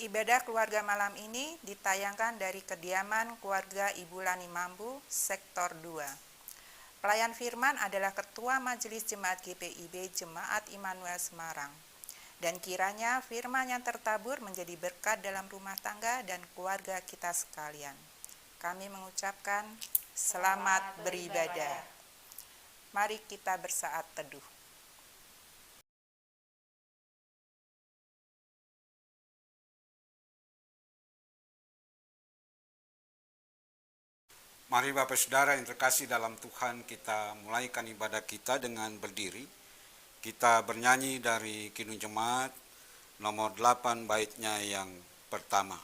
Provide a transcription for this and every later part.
Ibadah keluarga malam ini ditayangkan dari kediaman keluarga Ibu Lani Mambu, Sektor 2. Pelayan firman adalah Ketua Majelis Jemaat GPIB Jemaat Immanuel Semarang. Dan kiranya firman yang tertabur menjadi berkat dalam rumah tangga dan keluarga kita sekalian. Kami mengucapkan selamat beribadah. Mari kita bersaat teduh. Mari Bapak Saudara yang terkasih dalam Tuhan, kita mulaikan ibadah kita dengan berdiri. Kita bernyanyi dari Kidung Jemaat nomor 8 baitnya yang pertama.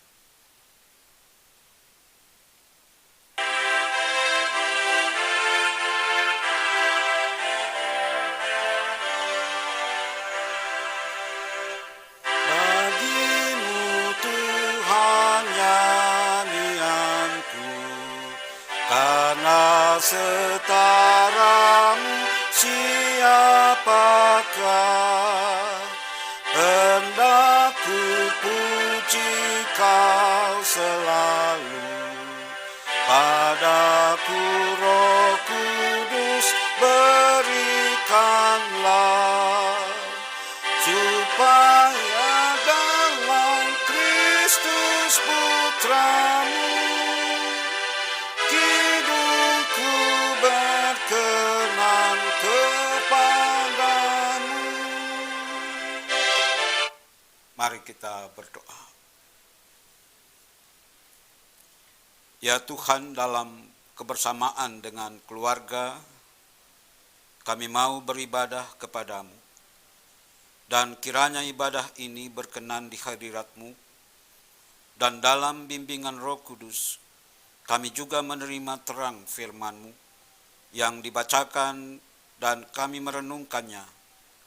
Bagimu Tuhan nyanyianku, karena setaramu siapakah? Hendak ku puji Kau selalu, padaku Roh Kudus berikanlah, supaya dalam Kristus Putramu hidupku berkenan kepadamu. Mari kita berdoa. Ya Tuhan, dalam kebersamaan dengan keluarga, kami mau beribadah kepadamu. Dan kiranya ibadah ini berkenan di hadirat-Mu, dan dalam bimbingan Roh Kudus, kami juga menerima terang firman-Mu yang dibacakan dan kami merenungkannya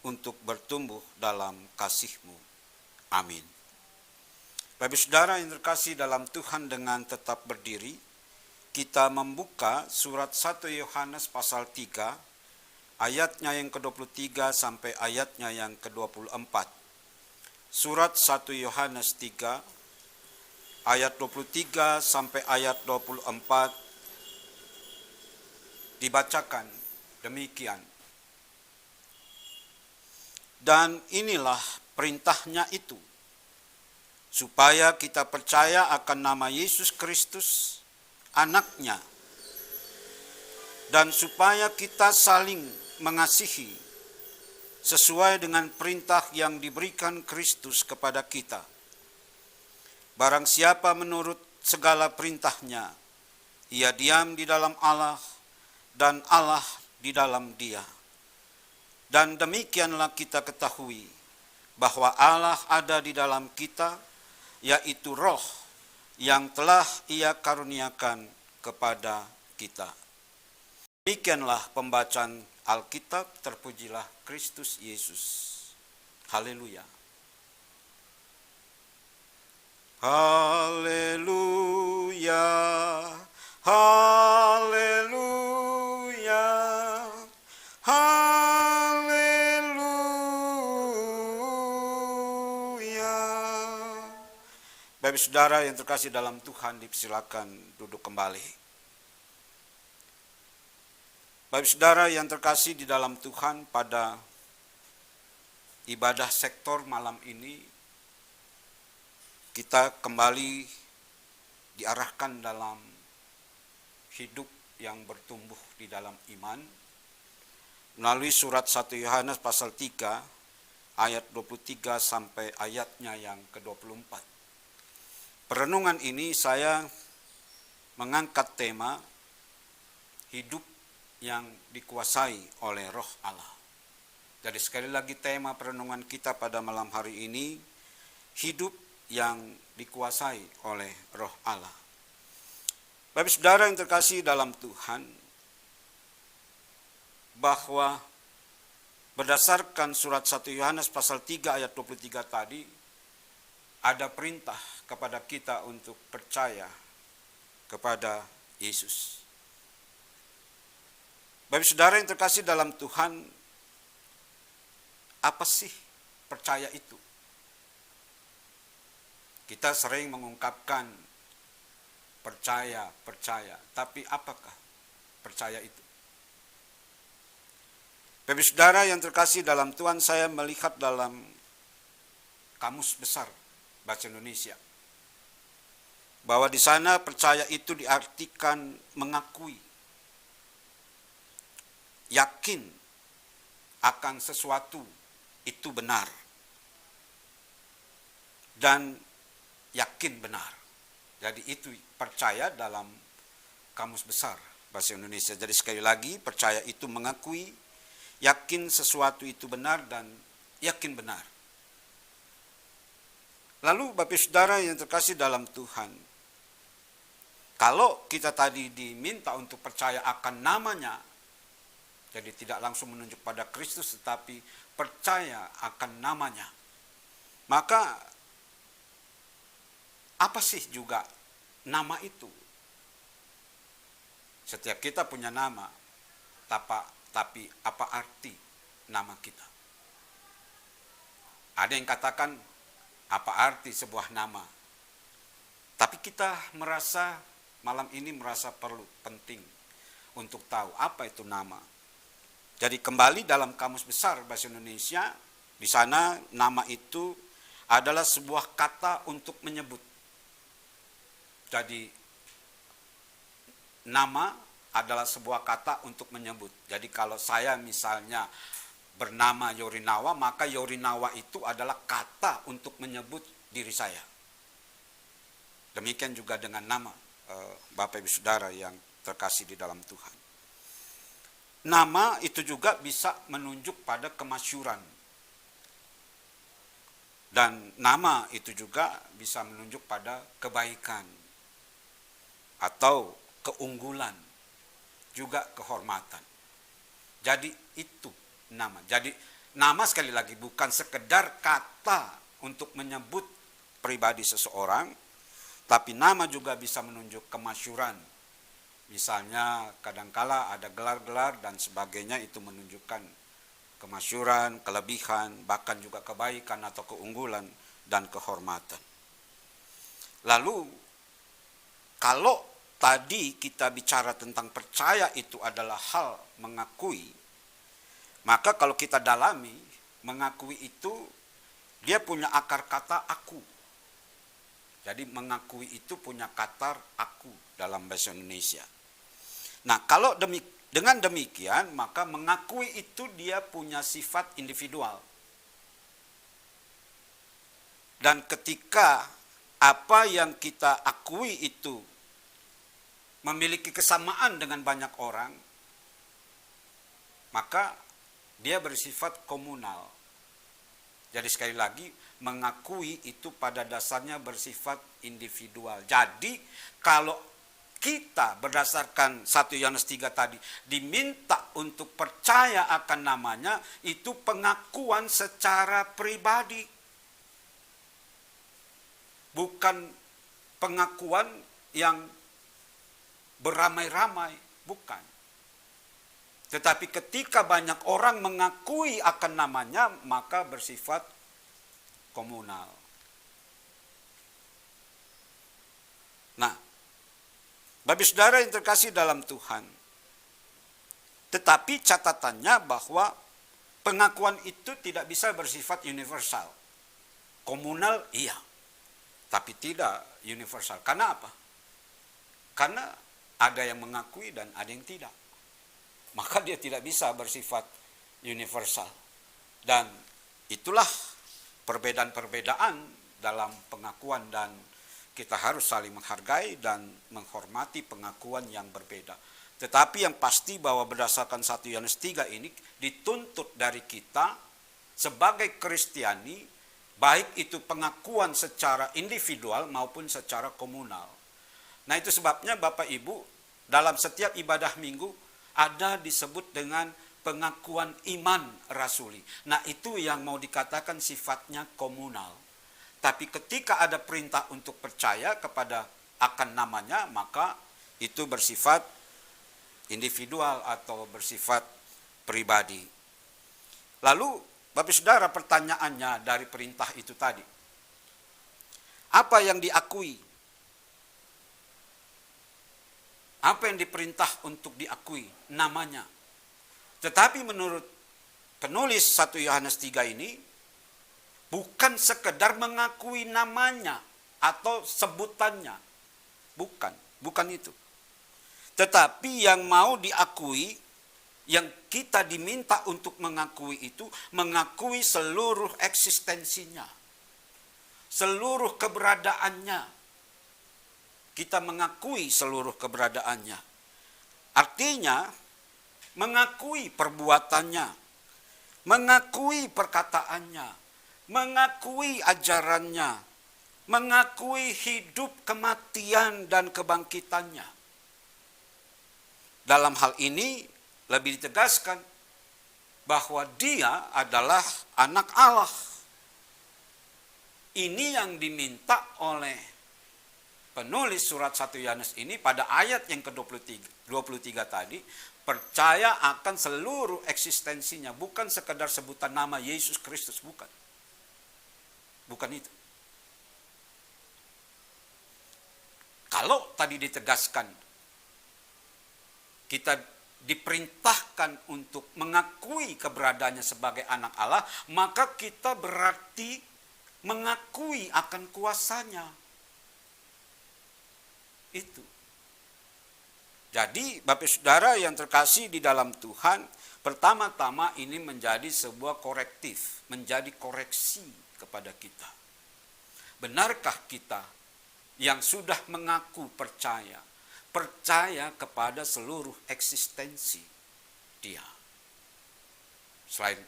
untuk bertumbuh dalam kasih-Mu. Amin. Bapak Saudara yang terkasih dalam Tuhan, dengan tetap berdiri, kita membuka surat 1 Yohanes pasal 3, ayatnya yang ke-23 sampai ayatnya yang ke-24. Surat 1 Yohanes 3, ayat 23 sampai ayat 24 dibacakan demikian. Dan inilah perintahnya itu, supaya kita percaya akan nama Yesus Kristus, Anaknya, dan supaya kita saling mengasihi sesuai dengan perintah yang diberikan Kristus kepada kita. Barang siapa menurut segala perintahnya, ia diam di dalam Allah dan Allah di dalam dia. Dan demikianlah kita ketahui bahwa Allah ada di dalam kita, yaitu Roh yang telah Ia karuniakan kepada kita. Demikianlah pembacaan Alkitab, terpujilah Kristus Yesus. Haleluya. Haleluya, haleluya, haleluya. Bapak Saudara yang terkasih dalam Tuhan, dipersilakan duduk kembali. Bapak Saudara yang terkasih di dalam Tuhan, pada ibadah sektor malam ini, kita kembali diarahkan dalam hidup yang bertumbuh di dalam iman melalui surat 1 Yohanes pasal 3 ayat 23 sampai ayatnya yang ke-24. Perenungan ini saya mengangkat tema hidup yang dikuasai oleh Roh Allah. Jadi sekali lagi tema perenungan kita pada malam hari ini, hidup yang dikuasai oleh Roh Allah. Bapak Saudara yang terkasih dalam Tuhan, bahwa berdasarkan surat 1 Yohanes pasal 3 ayat 23 tadi, ada perintah kepada kita untuk percaya kepada Yesus. Bapak Saudara yang terkasih dalam Tuhan, apa sih percaya itu? Kita sering mengungkapkan percaya, percaya. Tapi apakah percaya itu? Bapak Saudara yang terkasih dalam Tuhan, saya melihat dalam Kamus Besar Bahasa Indonesia bahwa di sana percaya itu diartikan mengakui, yakin akan sesuatu itu benar, dan yakin benar. Jadi itu percaya dalam Kamus Besar Bahasa Indonesia. Jadi sekali lagi, percaya itu mengakui, yakin sesuatu itu benar, dan yakin benar. Lalu Bapak Saudara yang terkasih dalam Tuhan, kalau kita tadi diminta untuk percaya akan namanya, jadi tidak langsung menunjuk pada Kristus, tetapi percaya akan namanya, maka apa sih juga nama itu? Setiap kita punya nama, tapi apa arti nama kita? Ada yang katakan, apa arti sebuah nama? Tapi kita malam ini merasa penting untuk tahu apa itu nama. Jadi kembali dalam Kamus Besar Bahasa Indonesia, di sana nama itu adalah sebuah kata untuk menyebut. Jadi nama adalah sebuah kata untuk menyebut. Jadi kalau saya misalnya bernama Yorinawa, maka Yorinawa itu adalah kata untuk menyebut diri saya. Demikian juga dengan nama Bapak Ibu Saudara yang terkasih di dalam Tuhan. Nama itu juga bisa menunjuk pada kemasyhuran. Dan nama itu juga bisa menunjuk pada kebaikan atau keunggulan, juga kehormatan. Jadi itu nama. Jadi nama sekali lagi bukan sekedar kata untuk menyebut pribadi seseorang, tapi nama juga bisa menunjuk kemasyhuran. Misalnya kadangkala ada gelar-gelar dan sebagainya, itu menunjukkan kemasyhuran, kelebihan, bahkan juga kebaikan atau keunggulan dan kehormatan. Lalu kalau tadi kita bicara tentang percaya itu adalah hal mengakui, maka kalau kita dalami, mengakui itu dia punya akar kata aku. Jadi mengakui itu punya kata aku dalam bahasa Indonesia. Nah, kalau dengan demikian, maka mengakui itu dia punya sifat individual. Dan ketika apa yang kita akui itu memiliki kesamaan dengan banyak orang, maka dia bersifat komunal. Jadi sekali lagi, mengakui itu pada dasarnya bersifat individual. Jadi kalau kita berdasarkan 1 Yohanes 3 tadi diminta untuk percaya akan namanya, itu pengakuan secara pribadi. Bukan pengakuan yang beramai-ramai, bukan. Tetapi ketika banyak orang mengakui akan namanya, maka bersifat komunal. Nah, Bapak Saudara yang terkasih dalam Tuhan, tetapi catatannya bahwa pengakuan itu tidak bisa bersifat universal. Komunal iya, tapi tidak universal. Karena apa? Karena ada yang mengakui dan ada yang tidak. Maka dia tidak bisa bersifat universal. Dan itulah perbedaan-perbedaan dalam pengakuan, dan kita harus saling menghargai dan menghormati pengakuan yang berbeda. Tetapi yang pasti bahwa berdasarkan 1 Yohanes 3 ini dituntut dari kita sebagai Kristiani, baik itu pengakuan secara individual maupun secara komunal. Nah, itu sebabnya Bapak Ibu, dalam setiap ibadah minggu ada disebut dengan pengakuan iman rasuli. Nah, itu yang mau dikatakan sifatnya komunal. Tapi ketika ada perintah untuk percaya kepada akan namanya, maka itu bersifat individual atau bersifat pribadi. Lalu Bapak Saudara, pertanyaannya dari perintah itu tadi, Apa yang diakui? Apa yang diperintah untuk diakui? Namanya. Tetapi menurut penulis 1 Yohanes 3 ini, bukan sekedar mengakui namanya atau sebutannya. Bukan itu. Tetapi yang mau diakui, yang kita diminta untuk mengakui itu, mengakui seluruh eksistensinya. Seluruh keberadaannya. Kita mengakui seluruh keberadaannya. Artinya, mengakui perbuatannya, mengakui perkataannya, mengakui ajarannya, mengakui hidup, kematian, dan kebangkitannya. Dalam hal ini lebih ditegaskan bahwa dia adalah anak Allah. Ini yang diminta oleh penulis surat 1 Yohanes ini pada ayat yang ke-23 tadi, percaya akan seluruh eksistensinya, bukan sekedar sebutan nama Yesus Kristus, bukan. Bukan itu. Kalau tadi ditegaskan, kita diperintahkan untuk mengakui keberadaannya sebagai anak Allah, maka kita berarti mengakui akan kuasanya. Itu. Jadi Bapak Saudara yang terkasih di dalam Tuhan, pertama-tama ini menjadi sebuah korektif, menjadi koreksi kepada kita. Benarkah kita yang sudah mengaku percaya kepada seluruh eksistensi dia? Selain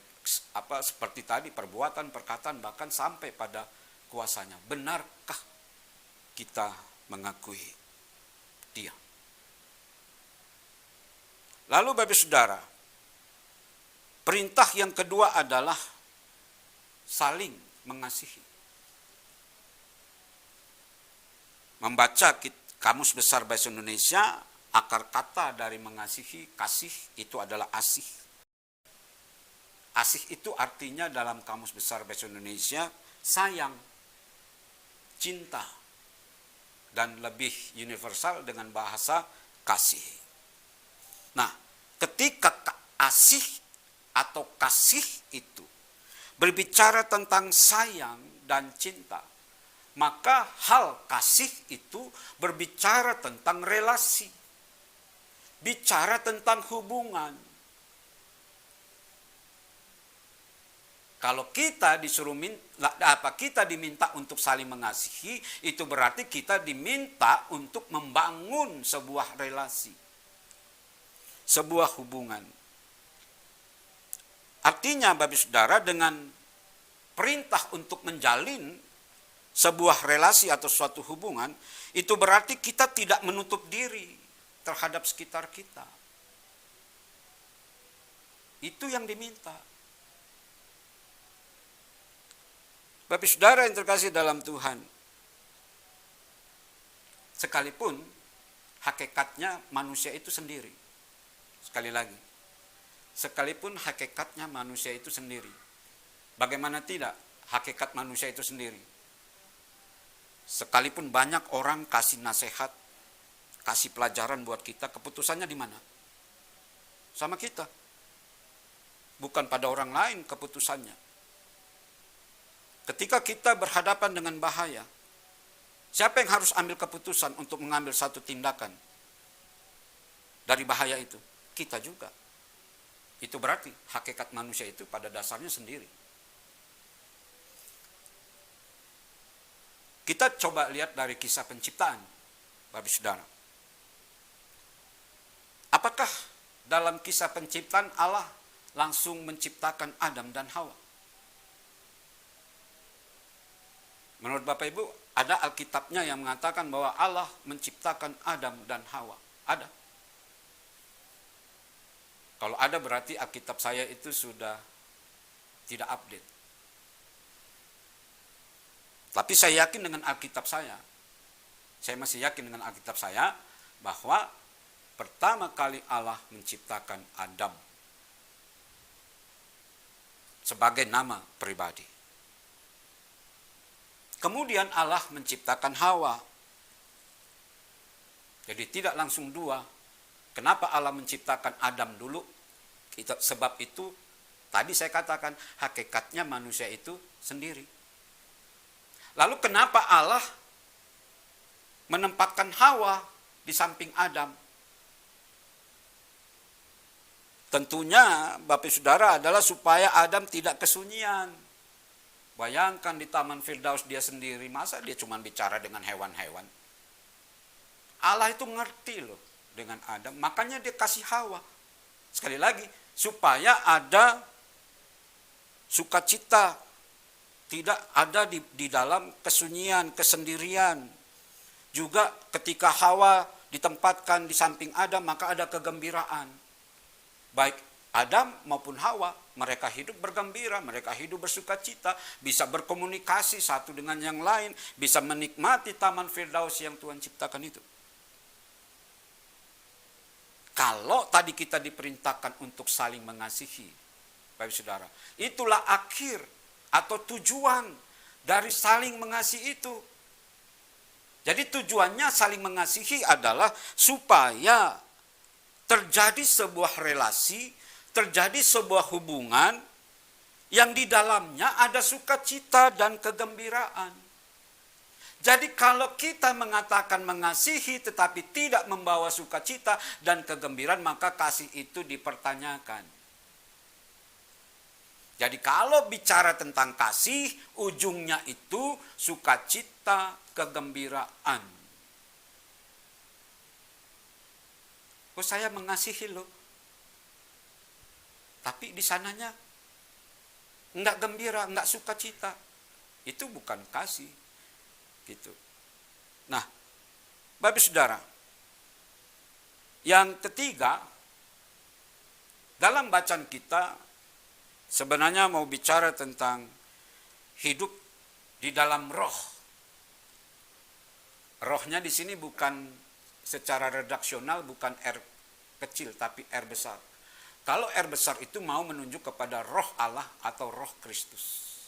seperti tadi perbuatan, perkataan, bahkan sampai pada kuasanya. Benarkah kita mengakui dia? Lalu Bapak Saudara, perintah yang kedua adalah saling mengasihi. Membaca Kamus Besar Bahasa Indonesia, akar kata dari mengasihi, kasih, itu adalah asih. Asih itu artinya dalam Kamus Besar Bahasa Indonesia, sayang, cinta, dan lebih universal dengan bahasa kasih. Nah, ketika asih atau kasih itu berbicara tentang sayang dan cinta, maka hal kasih itu berbicara tentang relasi, bicara tentang hubungan. Kalau kita kita diminta untuk saling mengasihi, itu berarti kita diminta untuk membangun sebuah relasi, sebuah hubungan. Artinya Bapak Saudara, dengan perintah untuk menjalin sebuah relasi atau suatu hubungan, itu berarti kita tidak menutup diri terhadap sekitar kita. Itu yang diminta. Bapak Saudara yang terkasih dalam Tuhan, sekalipun hakikatnya manusia itu sendiri. Sekali lagi, sekalipun hakikatnya manusia itu sendiri. Bagaimana tidak hakikat manusia itu sendiri? Sekalipun banyak orang kasih nasihat, kasih pelajaran buat kita, keputusannya di mana? Sama kita. Bukan pada orang lain keputusannya. Ketika kita berhadapan dengan bahaya, siapa yang harus ambil keputusan untuk mengambil satu tindakan dari bahaya itu? Kita juga. Itu berarti hakikat manusia itu pada dasarnya sendiri. Kita coba lihat dari kisah penciptaan, Bapak Saudara. Apakah dalam kisah penciptaan Allah langsung menciptakan Adam dan Hawa? Menurut Bapak Ibu, ada Alkitabnya yang mengatakan bahwa Allah menciptakan Adam dan Hawa. Ada. Kalau ada berarti Alkitab saya itu sudah tidak update. Tapi saya yakin dengan Alkitab saya masih yakin dengan Alkitab saya, bahwa pertama kali Allah menciptakan Adam sebagai nama pribadi. Kemudian Allah menciptakan Hawa. Jadi tidak langsung dua. Kenapa Allah menciptakan Adam dulu? Sebab itu tadi saya katakan hakikatnya manusia itu sendiri. Lalu kenapa Allah menempatkan Hawa di samping Adam? Tentunya Bapak Saudara adalah supaya Adam tidak kesunyian. Bayangkan di Taman Firdaus dia sendiri, masa dia cuma bicara dengan hewan-hewan? Allah itu ngerti loh dengan Adam, makanya dia kasih Hawa. Sekali lagi, supaya ada sukacita, tidak ada di dalam kesunyian, kesendirian. Juga ketika Hawa ditempatkan di samping Adam, maka ada kegembiraan. Baik Adam maupun Hawa, mereka hidup bergembira, mereka hidup bersukacita, bisa berkomunikasi satu dengan yang lain, bisa menikmati Taman Firdaus yang Tuhan ciptakan itu. Kalau tadi kita diperintahkan untuk saling mengasihi, Bapak Saudara, itulah akhir atau tujuan dari saling mengasihi itu. Jadi tujuannya saling mengasihi adalah supaya terjadi sebuah relasi, terjadi sebuah hubungan yang di dalamnya ada sukacita dan kegembiraan. Jadi kalau kita mengatakan mengasihi tetapi tidak membawa sukacita dan kegembiraan, maka kasih itu dipertanyakan. Jadi kalau bicara tentang kasih, ujungnya itu sukacita, kegembiraan. Oh, saya mengasihi loh. Tapi di sananya enggak gembira, enggak sukacita. Itu bukan kasih. Gitu. Nah, Bapak Saudara, yang ketiga, dalam bacaan kita sebenarnya mau bicara tentang hidup di dalam roh. Rohnya di sini bukan secara redaksional, bukan R kecil tapi R besar. Kalau R besar itu mau menunjuk kepada roh Allah atau roh Kristus.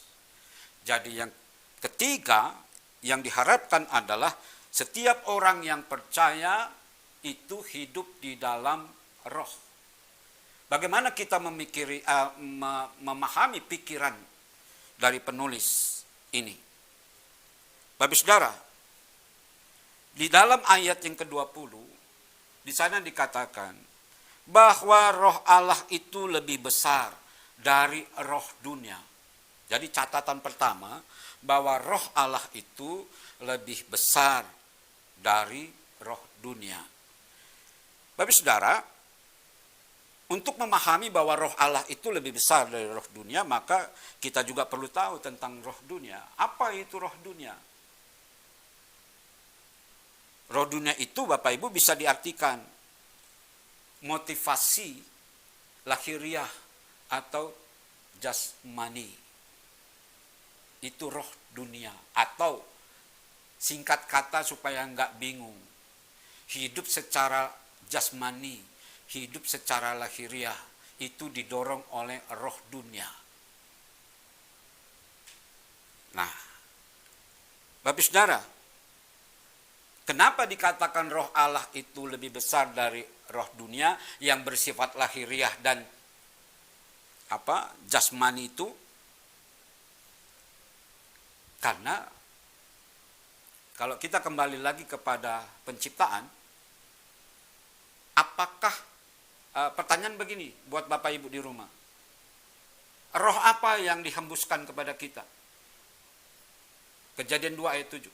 Jadi yang ketiga yang diharapkan adalah setiap orang yang percaya itu hidup di dalam roh. Bagaimana kita memahami pikiran dari penulis ini? Bapak Saudara, di dalam ayat yang ke-20, di sana dikatakan bahwa roh Allah itu lebih besar dari roh dunia. Jadi catatan pertama, bahwa roh Allah itu lebih besar dari roh dunia. Bapak Saudara, untuk memahami bahwa roh Allah itu lebih besar dari roh dunia, maka kita juga perlu tahu tentang roh dunia. Apa itu roh dunia? Roh dunia itu Bapak Ibu bisa diartikan motivasi lahiriah atau jasmani. Itu roh dunia, atau singkat kata supaya enggak bingung, hidup secara jasmani, hidup secara lahiriah itu didorong oleh roh dunia. Nah, Bapak Saudara, kenapa dikatakan roh Allah itu lebih besar dari roh dunia yang bersifat lahiriah dan jasmani itu? Karena kalau kita kembali lagi kepada penciptaan, apakah pertanyaan begini buat Bapak Ibu di rumah, roh apa yang dihembuskan kepada kita? Kejadian 2 ayat 7.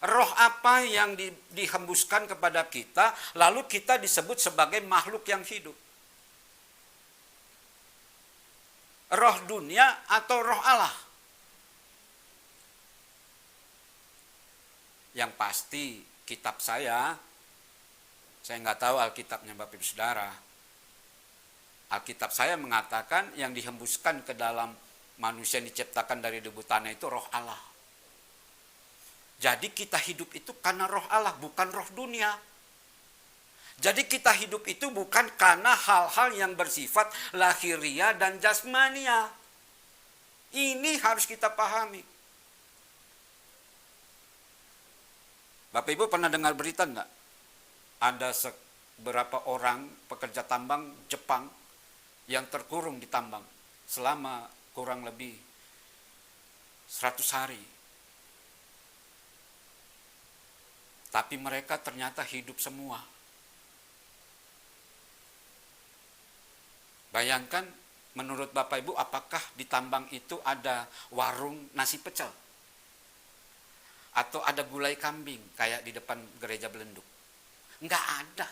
Roh apa yang dihembuskan kepada kita, lalu kita disebut sebagai makhluk yang hidup? Roh dunia atau roh Allah? Yang pasti kitab saya nggak tahu Alkitabnya Bapak Ibu Saudara. Alkitab saya mengatakan yang dihembuskan ke dalam manusia yang diciptakan dari debu tanah itu roh Allah. Jadi kita hidup itu karena roh Allah, bukan roh dunia. Jadi kita hidup itu bukan karena hal-hal yang bersifat lahiriah dan jasmania. Ini harus kita pahami. Bapak Ibu pernah dengar berita enggak? Ada beberapa orang pekerja tambang Jepang yang terkurung di tambang selama kurang lebih 100 hari. Tapi mereka ternyata hidup semua. Bayangkan, menurut Bapak Ibu, apakah di tambang itu ada warung nasi pecel? Atau ada gulai kambing kayak di depan gereja Belenduk? Enggak ada.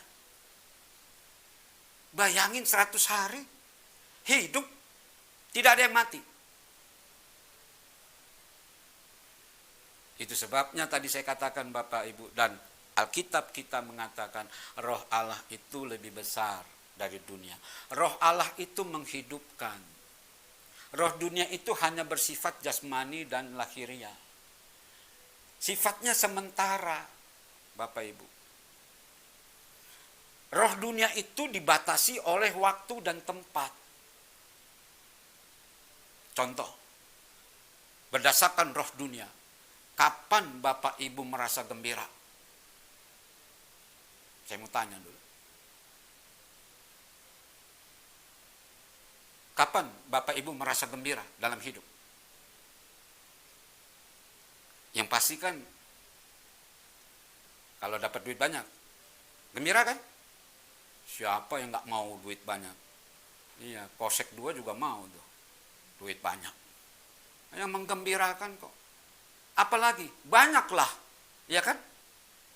Bayangin 100 hari hidup, tidak ada yang mati. Itu sebabnya tadi saya katakan Bapak Ibu, dan Alkitab kita mengatakan roh Allah itu lebih besar dari dunia. Roh Allah itu menghidupkan. Roh dunia itu hanya bersifat jasmani dan lahiriah. Sifatnya sementara, Bapak Ibu. Roh dunia itu dibatasi oleh waktu dan tempat. Contoh, berdasarkan roh dunia, kapan Bapak Ibu merasa gembira? Saya mau tanya dulu. Kapan Bapak Ibu merasa gembira dalam hidup? Yang pasti kan, kalau dapat duit banyak, gembira kan? Siapa yang nggak mau duit banyak? Iya, Kosek 2 juga mau tuh, duit banyak. Yang menggembirakan kok. Apalagi, banyaklah, ya kan?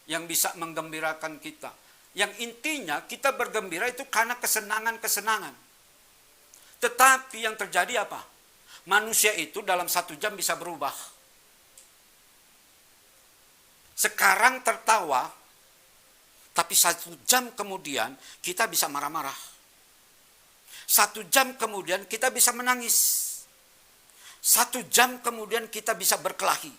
Yang bisa menggembirakan kita. Yang intinya kita bergembira itu karena kesenangan-kesenangan. Tetapi yang terjadi apa? Manusia itu dalam 1 jam bisa berubah. Sekarang tertawa, tapi 1 jam kemudian kita bisa marah-marah. 1 jam kemudian kita bisa menangis. 1 jam kemudian kita bisa berkelahi.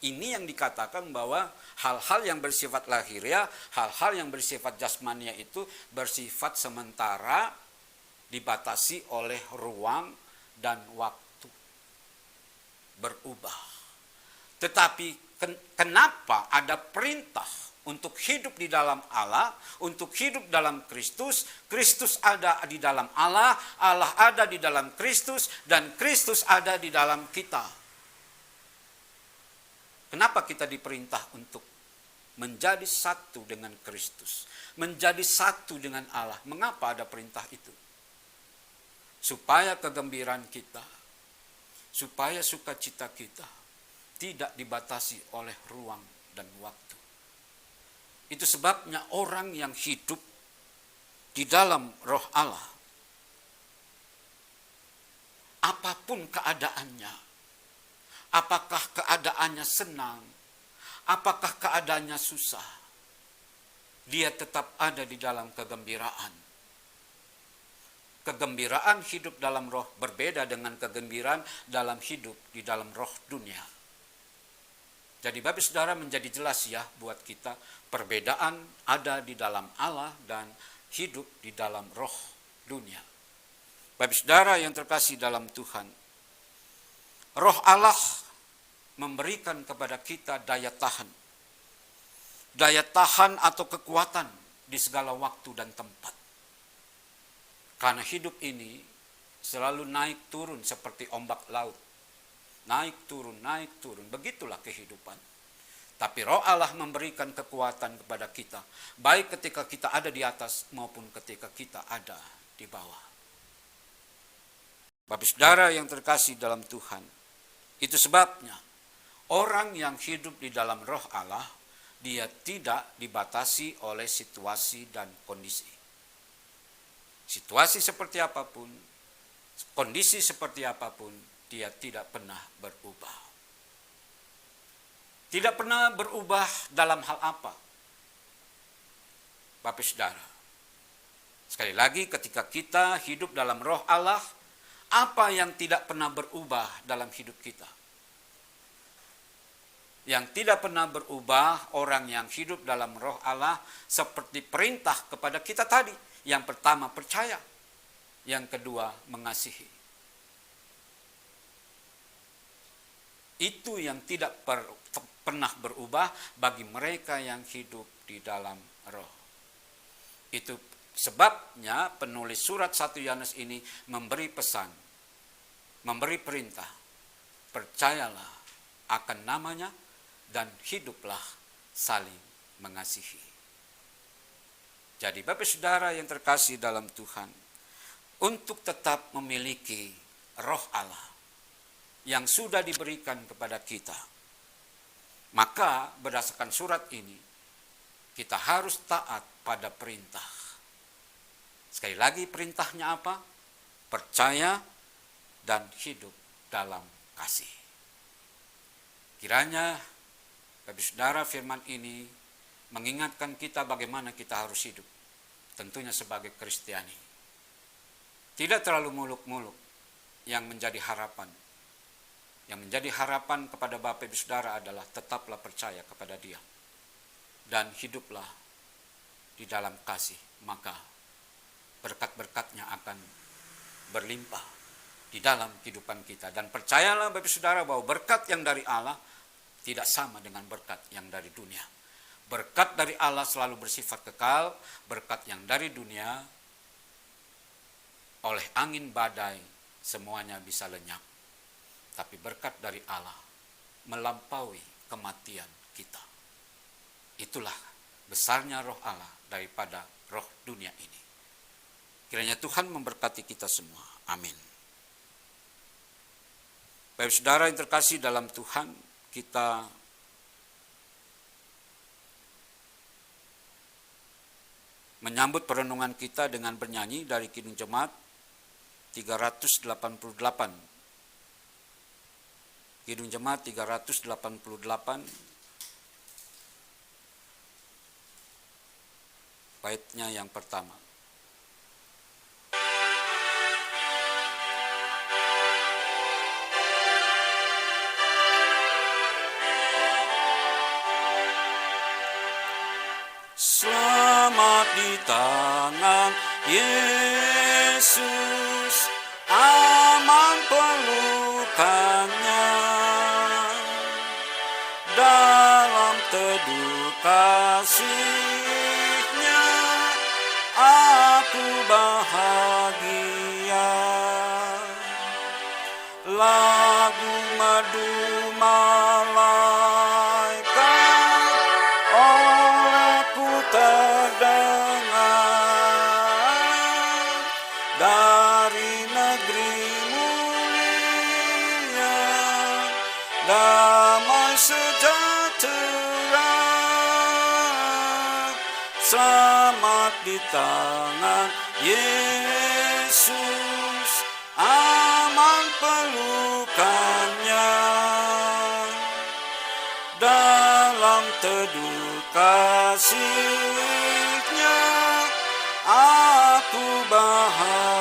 Ini yang dikatakan bahwa hal-hal yang bersifat lahiriah, hal-hal yang bersifat jasmania itu bersifat sementara, dibatasi oleh ruang dan waktu. Berubah. Tetapi kenapa ada perintah untuk hidup di dalam Allah, untuk hidup dalam Kristus, Kristus ada di dalam Allah, Allah ada di dalam Kristus, dan Kristus ada di dalam kita. Kenapa kita diperintah untuk menjadi satu dengan Kristus, menjadi satu dengan Allah? Mengapa ada perintah itu? Supaya kegembiraan kita, supaya sukacita kita tidak dibatasi oleh ruang dan waktu. Itu sebabnya orang yang hidup di dalam roh Allah, apapun keadaannya, apakah keadaannya senang, apakah keadaannya susah, dia tetap ada di dalam kegembiraan. Kegembiraan hidup dalam roh berbeda dengan kegembiraan dalam hidup di dalam roh dunia. Jadi Bapak Saudara menjadi jelas ya buat kita, perbedaan ada di dalam Allah dan hidup di dalam roh dunia. Bapak Saudara yang terkasih dalam Tuhan, roh Allah memberikan kepada kita daya tahan. Daya tahan atau kekuatan di segala waktu dan tempat. Karena hidup ini selalu naik turun seperti ombak laut. Naik turun, begitulah kehidupan. Tapi roh Allah memberikan kekuatan kepada kita, baik ketika kita ada di atas maupun ketika kita ada di bawah. Bapak Saudara yang terkasih dalam Tuhan, itu sebabnya orang yang hidup di dalam roh Allah, dia tidak dibatasi oleh situasi dan kondisi. Situasi seperti apapun, kondisi seperti apapun, dia tidak pernah berubah. Tidak pernah berubah dalam hal apa? Bapak Saudara, sekali lagi ketika kita hidup dalam roh Allah, apa yang tidak pernah berubah dalam hidup kita? Yang tidak pernah berubah orang yang hidup dalam roh Allah seperti perintah kepada kita tadi. Yang pertama percaya, yang kedua mengasihi. Itu yang tidak pernah berubah bagi mereka yang hidup di dalam roh. Itu sebabnya penulis surat 1 Yohanes ini memberi pesan, memberi perintah, percayalah akan namanya dan hiduplah saling mengasihi. Jadi Bapak Saudara yang terkasih dalam Tuhan, untuk tetap memiliki roh Allah yang sudah diberikan kepada kita, maka berdasarkan surat ini, kita harus taat pada perintah. Sekali lagi perintahnya apa? Percaya dan hidup dalam kasih. Kiranya Bapak Saudara firman ini mengingatkan kita bagaimana kita harus hidup. Tentunya sebagai Kristiani. Tidak terlalu muluk-muluk yang menjadi harapan. Yang menjadi harapan kepada Bapak Ibu Saudara adalah tetaplah percaya kepada Dia. Dan hiduplah di dalam kasih. Maka berkat-berkatnya akan berlimpah di dalam kehidupan kita. Dan percayalah Bapak Ibu Saudara bahwa berkat yang dari Allah tidak sama dengan berkat yang dari dunia. Berkat dari Allah selalu bersifat kekal. Berkat yang dari dunia oleh angin badai semuanya bisa lenyap. Tapi berkat dari Allah melampaui kematian kita. Itulah besarnya roh Allah daripada roh dunia ini. Kiranya Tuhan memberkati kita semua. Amin. Bapak Saudara yang terkasih dalam Tuhan, kita menyambut perenungan kita dengan bernyanyi dari Kidung Jemaat 388. Kidung Jemaat 388, baitnya yang pertama. Selamat di tangan Yesus, aman pelukannya. Dalam teduh kasih-Nya, aku bahagia. Lagu merdu malaikat olehku terdengar dari negeri mulia, damai sejahtera. Selamat di tangan Yesus, aman pelukannya. Dalam teduh kasih-Nya, aku bahagia.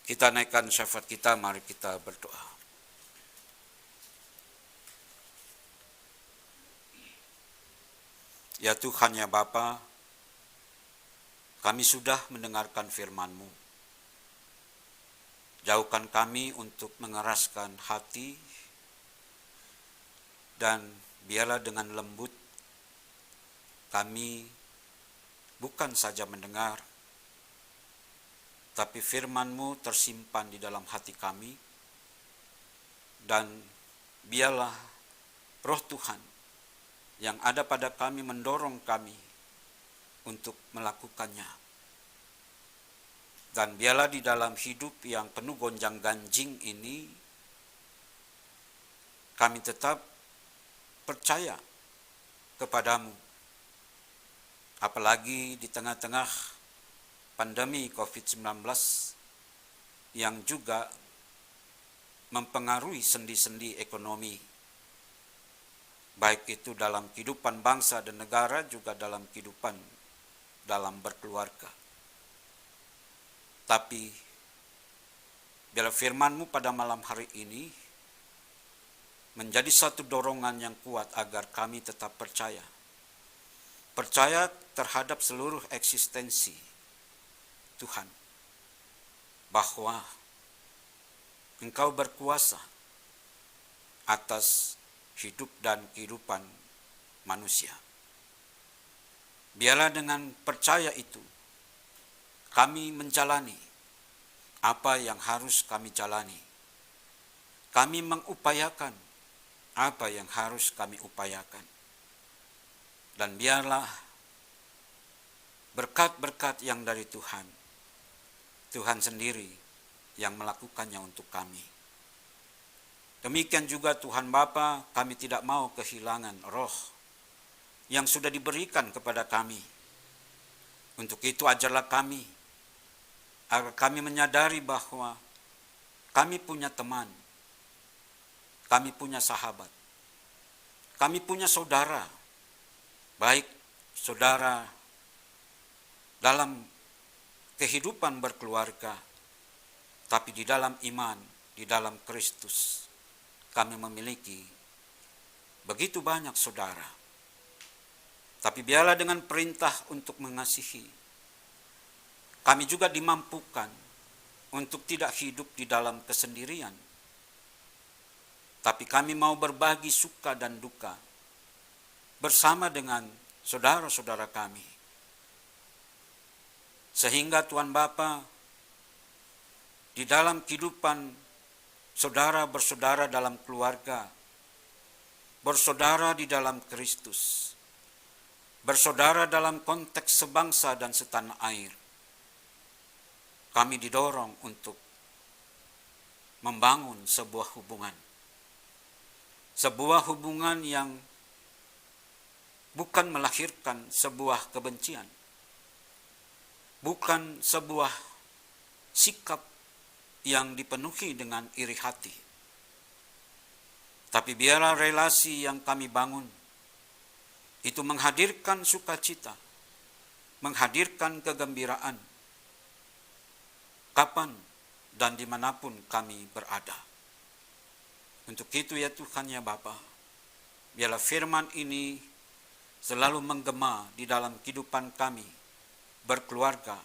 Kita naikkan syafaat kita, mari kita berdoa. Ya Tuhan, ya Bapa, kami sudah mendengarkan firman-Mu. Jauhkan kami untuk mengeraskan hati, dan biarlah dengan lembut kami bukan saja mendengar, tapi firman-Mu tersimpan di dalam hati kami, dan biarlah Roh Tuhan yang ada pada kami mendorong kami untuk melakukannya. Dan biarlah di dalam hidup yang penuh gonjang-ganjing ini, kami tetap percaya kepadamu. Apalagi di tengah-tengah pandemi COVID-19 yang juga mempengaruhi sendi-sendi ekonomi, baik itu dalam kehidupan bangsa dan negara, juga dalam kehidupan dalam berkeluarga. Tapi biarlah firman-Mu pada malam hari ini menjadi satu dorongan yang kuat agar kami tetap percaya. Percaya terhadap seluruh eksistensi Tuhan, bahwa Engkau berkuasa atas hidup dan kehidupan manusia. Biarlah dengan percaya itu, kami menjalani apa yang harus kami jalani. Kami mengupayakan apa yang harus kami upayakan. Dan biarlah berkat-berkat yang dari Tuhan, Tuhan sendiri yang melakukannya untuk kami. Demikian juga Tuhan Bapa, kami tidak mau kehilangan roh yang sudah diberikan kepada kami. Untuk itu ajarlah kami, agar kami menyadari bahwa kami punya teman, kami punya sahabat, kami punya saudara, baik saudara dalam kehidupan berkeluarga, tapi di dalam iman, di dalam Kristus, kami memiliki begitu banyak saudara. Tapi biarlah dengan perintah untuk mengasihi, kami juga dimampukan untuk tidak hidup di dalam kesendirian. Tapi kami mau berbagi suka dan duka bersama dengan saudara-saudara kami. Sehingga Tuhan Bapa, di dalam kehidupan saudara bersaudara dalam keluarga, bersaudara di dalam Kristus, bersaudara dalam konteks sebangsa dan setanah air, kami didorong untuk membangun sebuah hubungan. Sebuah hubungan yang bukan melahirkan sebuah kebencian, bukan sebuah sikap yang dipenuhi dengan iri hati. Tapi biarlah relasi yang kami bangun itu menghadirkan sukacita, menghadirkan kegembiraan, kapan dan dimanapun kami berada. Untuk itu ya Tuhan ya Bapa, biarlah firman ini selalu menggema di dalam kehidupan kami berkeluarga,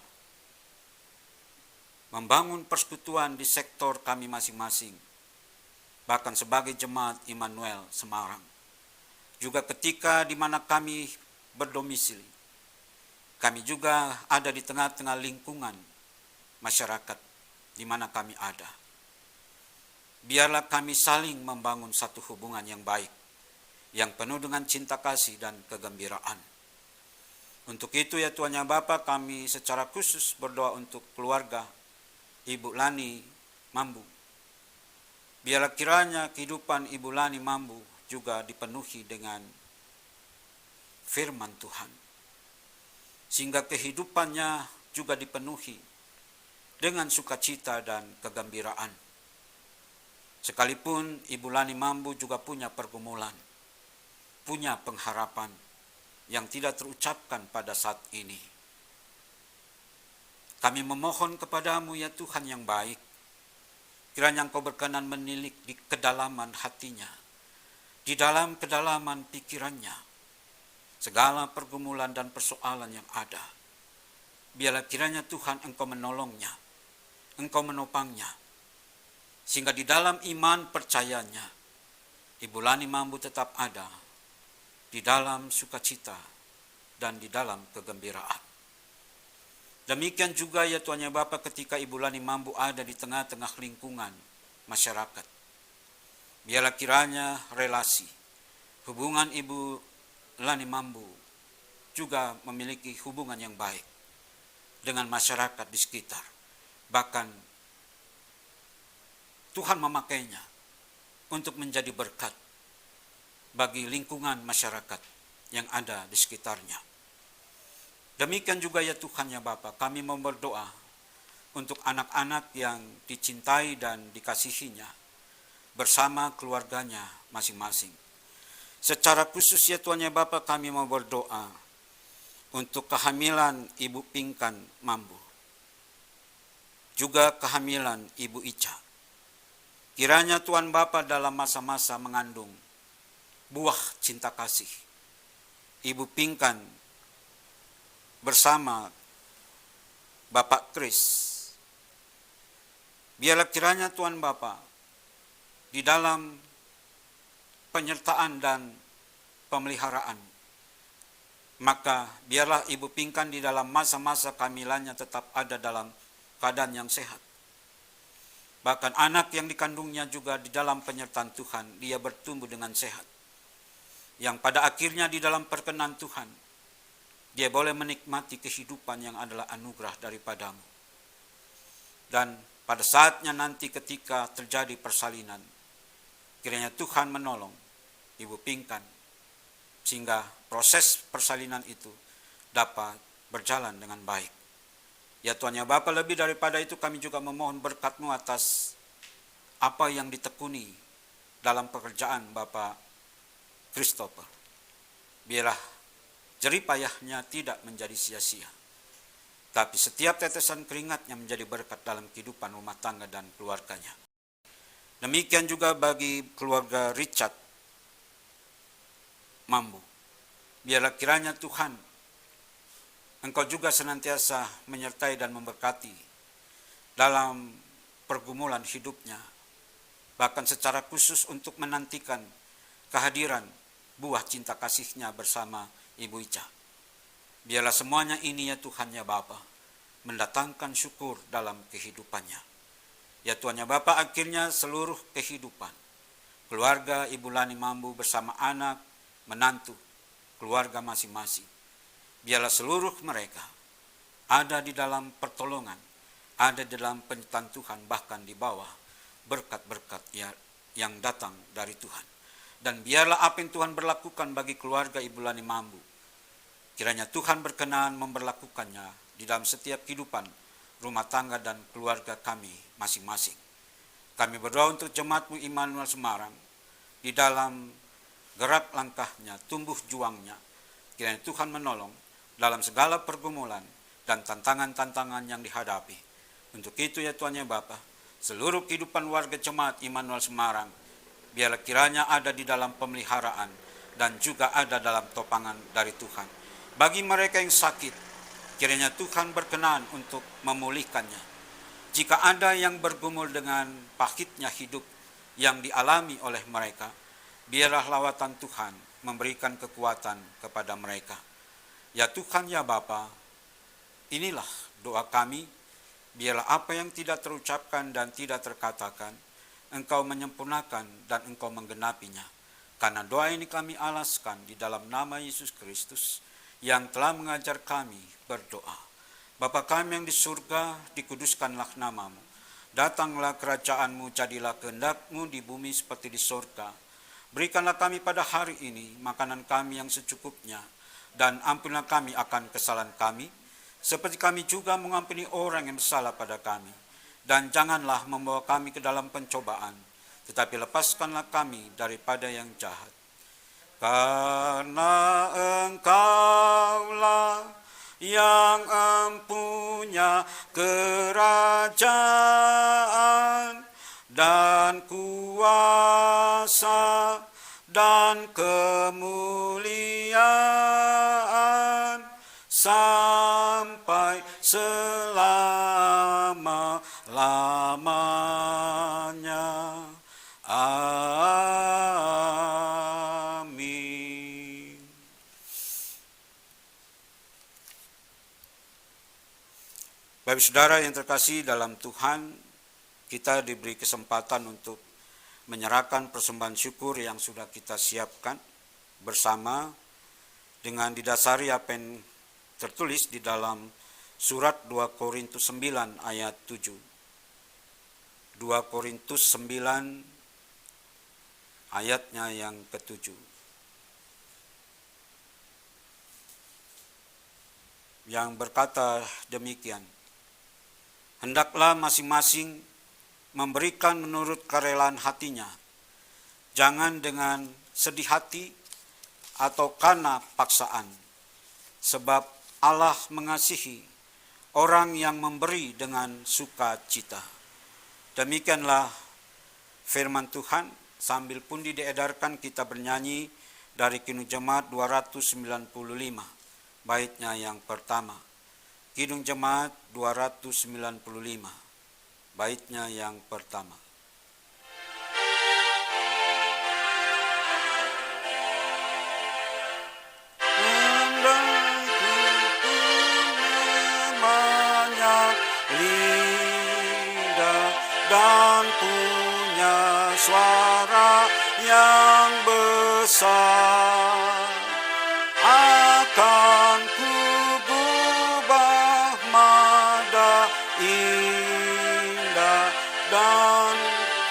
membangun persekutuan di sektor kami masing-masing, bahkan sebagai jemaat Immanuel Semarang. Juga ketika di mana kami berdomisili, kami juga ada di tengah-tengah lingkungan masyarakat di mana kami ada. Biarlah kami saling membangun satu hubungan yang baik, yang penuh dengan cinta kasih dan kegembiraan. Untuk itu ya Tuhan ya Bapa, kami secara khusus berdoa untuk keluarga Ibu Lani Mambu. Biarlah kiranya kehidupan Ibu Lani Mambu juga dipenuhi dengan firman Tuhan, sehingga kehidupannya juga dipenuhi dengan sukacita dan kegembiraan. Sekalipun Ibu Lani Mambu juga punya pergumulan, punya pengharapan yang tidak terucapkan pada saat ini. Kami memohon kepadamu ya Tuhan yang baik, kiranya Engkau berkenan menilik di kedalaman hatinya, di dalam kedalaman pikirannya, segala pergumulan dan persoalan yang ada. Biarlah kiranya Tuhan Engkau menolongnya, Engkau menopangnya, sehingga di dalam iman percayanya, Ibu Lani Mambu tetap ada di dalam sukacita dan di dalam kegembiraan. Demikian juga ya Tuhan ya Bapa, ketika Ibu Lani Mambu ada di tengah-tengah lingkungan masyarakat, biarlah kiranya relasi, hubungan Ibu Lani Mambu juga memiliki hubungan yang baik dengan masyarakat di sekitar. Bahkan Tuhan memakainya untuk menjadi berkat bagi lingkungan masyarakat yang ada di sekitarnya. Demikian juga ya Tuhan ya Bapa, kami mau berdoa untuk anak-anak yang dicintai dan dikasihinya bersama keluarganya masing-masing. Secara khusus ya Tuhan ya Bapa, kami mau berdoa untuk kehamilan Ibu Pinkan Mambu, juga kehamilan Ibu Ica. Kiranya Tuhan Bapa dalam masa-masa mengandung buah cinta kasih, Ibu Pinkan bersama Bapak Kris, biarlah kiranya Tuhan Bapa di dalam penyertaan dan pemeliharaan. Maka biarlah Ibu Pinkan di dalam masa-masa kehamilannya tetap ada dalam keadaan yang sehat. Bahkan anak yang dikandungnya juga di dalam penyertaan Tuhan, dia bertumbuh dengan sehat. Yang pada akhirnya di dalam perkenan Tuhan, dia boleh menikmati kehidupan yang adalah anugerah daripadamu. Dan pada saatnya nanti ketika terjadi persalinan, kiranya Tuhan menolong Ibu Pinkan, sehingga proses persalinan itu dapat berjalan dengan baik. Ya Tuhan ya Bapa, lebih daripada itu kami juga memohon berkat-Mu atas apa yang ditekuni dalam pekerjaan Bapak Christopher. Biarlah jerih payahnya tidak menjadi sia-sia, tapi setiap tetesan keringatnya menjadi berkat dalam kehidupan rumah tangga dan keluarganya. Demikian juga bagi keluarga Richard Mambu. Biarlah kiranya Tuhan, Engkau juga senantiasa menyertai dan memberkati dalam pergumulan hidupnya, bahkan secara khusus untuk menantikan kehadiran buah cinta kasih-Nya bersama Ibu Ica. Biarlah semuanya ini ya Tuhan ya Bapa, mendatangkan syukur dalam kehidupannya. Ya Tuhan ya Bapa, akhirnya seluruh kehidupan keluarga Ibu Lani Mambu bersama anak, menantu, keluarga masing-masing, biarlah seluruh mereka ada di dalam pertolongan, ada di dalam penyertaan Tuhan, bahkan di bawah berkat-berkat yang datang dari Tuhan. Dan biarlah apa yang Tuhan berlakukan bagi keluarga Ibu Lani Mambu, kiranya Tuhan berkenan memberlakukannya di dalam setiap kehidupan rumah tangga dan keluarga kami masing-masing. Kami berdoa untuk jemaat-Mu Immanuel Semarang, di dalam gerak langkahnya, tumbuh juangnya, kiranya Tuhan menolong dalam segala pergumulan dan tantangan-tantangan yang dihadapi. Untuk itu ya Tuhan ya Bapa, seluruh kehidupan warga jemaat Immanuel Semarang, biarlah kiranya ada di dalam pemeliharaan dan juga ada dalam topangan dari Tuhan. Bagi mereka yang sakit, kiranya Tuhan berkenan untuk memulihkannya. Jika ada yang bergumul dengan pahitnya hidup yang dialami oleh mereka, biarlah lawatan Tuhan memberikan kekuatan kepada mereka. Ya Tuhan ya Bapa, inilah doa kami, biarlah apa yang tidak terucapkan dan tidak terkatakan, Engkau menyempurnakan dan Engkau menggenapinya. Karena doa ini kami alaskan di dalam nama Yesus Kristus yang telah mengajar kami berdoa. Bapa kami yang di surga, dikuduskanlah namamu. Datanglah kerajaan-Mu, jadilah kehendak-Mu di bumi seperti di surga. Berikanlah kami pada hari ini makanan kami yang secukupnya, dan ampunilah kami akan kesalahan kami, seperti kami juga mengampuni orang yang bersalah pada kami. Dan janganlah membawa kami ke dalam pencobaan, tetapi lepaskanlah kami daripada yang jahat. Karena Engkaulah yang empunya kerajaan dan kuasa dan kemuliaan sampai selama-lamanya. Amin. Bapak saudara yang terkasih dalam Tuhan, kita diberi kesempatan untuk menyerahkan persembahan syukur yang sudah kita siapkan bersama dengan didasari apa yang tertulis di dalam surat 2 Korintus 9 ayat 7. 2 Korintus 9 ayatnya yang ke-7. Yang berkata demikian, hendaklah masing-masing memberikan menurut kerelaan hatinya, jangan dengan sedih hati atau karena paksaan, sebab Allah mengasihi orang yang memberi dengan sukacita. Demikianlah firman Tuhan. Sambil pun diedarkan, kita bernyanyi dari Kidung Jemaat 295, baitnya yang pertama. Kidung Jemaat 295. Baitnya yang pertama. hanya suara yang besar. Akan ku gubah mada indah dan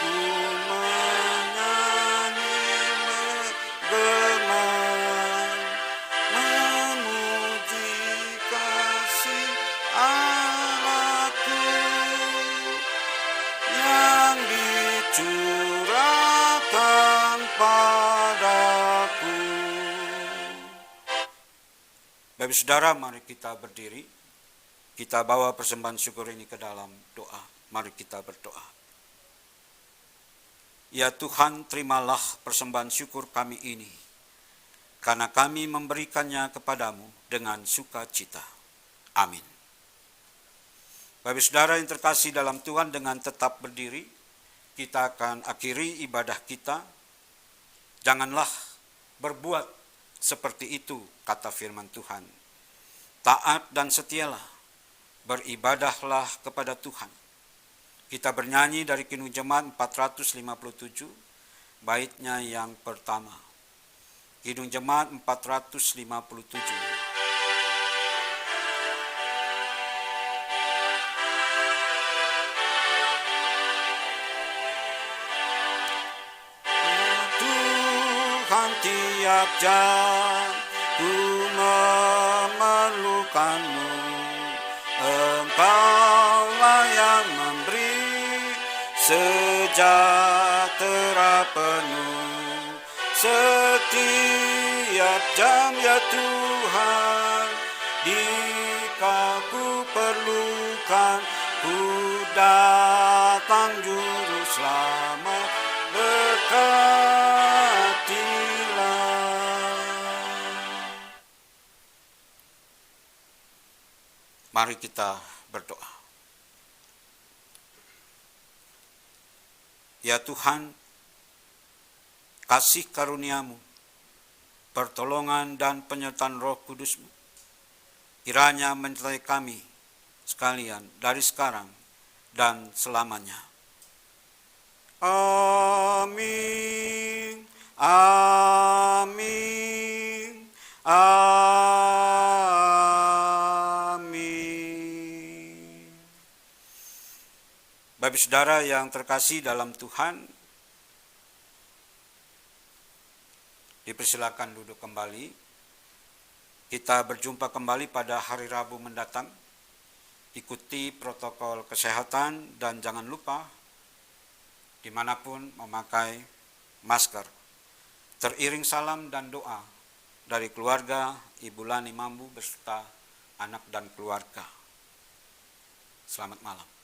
ku menyanyi bergema memuji kasih Allahku yang dicurahkan padaku. Bapak Saudara, mari kita berdiri. Kita bawa persembahan syukur ini ke dalam doa. Mari kita berdoa. Ya Tuhan, terimalah persembahan syukur kami ini, karena kami memberikannya kepadamu dengan sukacita. Amin. Bapak Saudara yang terkasih dalam Tuhan, dengan tetap berdiri, kita akan akhiri ibadah kita. Janganlah berbuat seperti itu, kata firman Tuhan. Taat dan setialah, beribadahlah kepada Tuhan. Kita bernyanyi dari Kidung Jemaat 457, baitnya yang pertama. Kidung Jemaat 457. Tuhan, tiap jam ku memerlukanmu, Engkaulah yang memberi sejahtera penuh. Setiap jam ya Tuhan, jika ku perlukan, ku datang juru selamat, berkatilah. Mari kita berdoa. Ya Tuhan, kasih karunia-Mu, pertolongan dan penyertaan Roh Kudus-Mu, kiranya menyertai kami sekalian dari sekarang dan selamanya. Amin. Amin. Amin. Bapak Saudara yang terkasih dalam Tuhan, dipersilakan duduk kembali. Kita berjumpa kembali pada hari Rabu mendatang. Ikuti protokol kesehatan dan jangan lupa dimanapun memakai masker. Teriring salam dan doa dari keluarga Ibu Lani Mambu beserta anak dan keluarga. Selamat malam.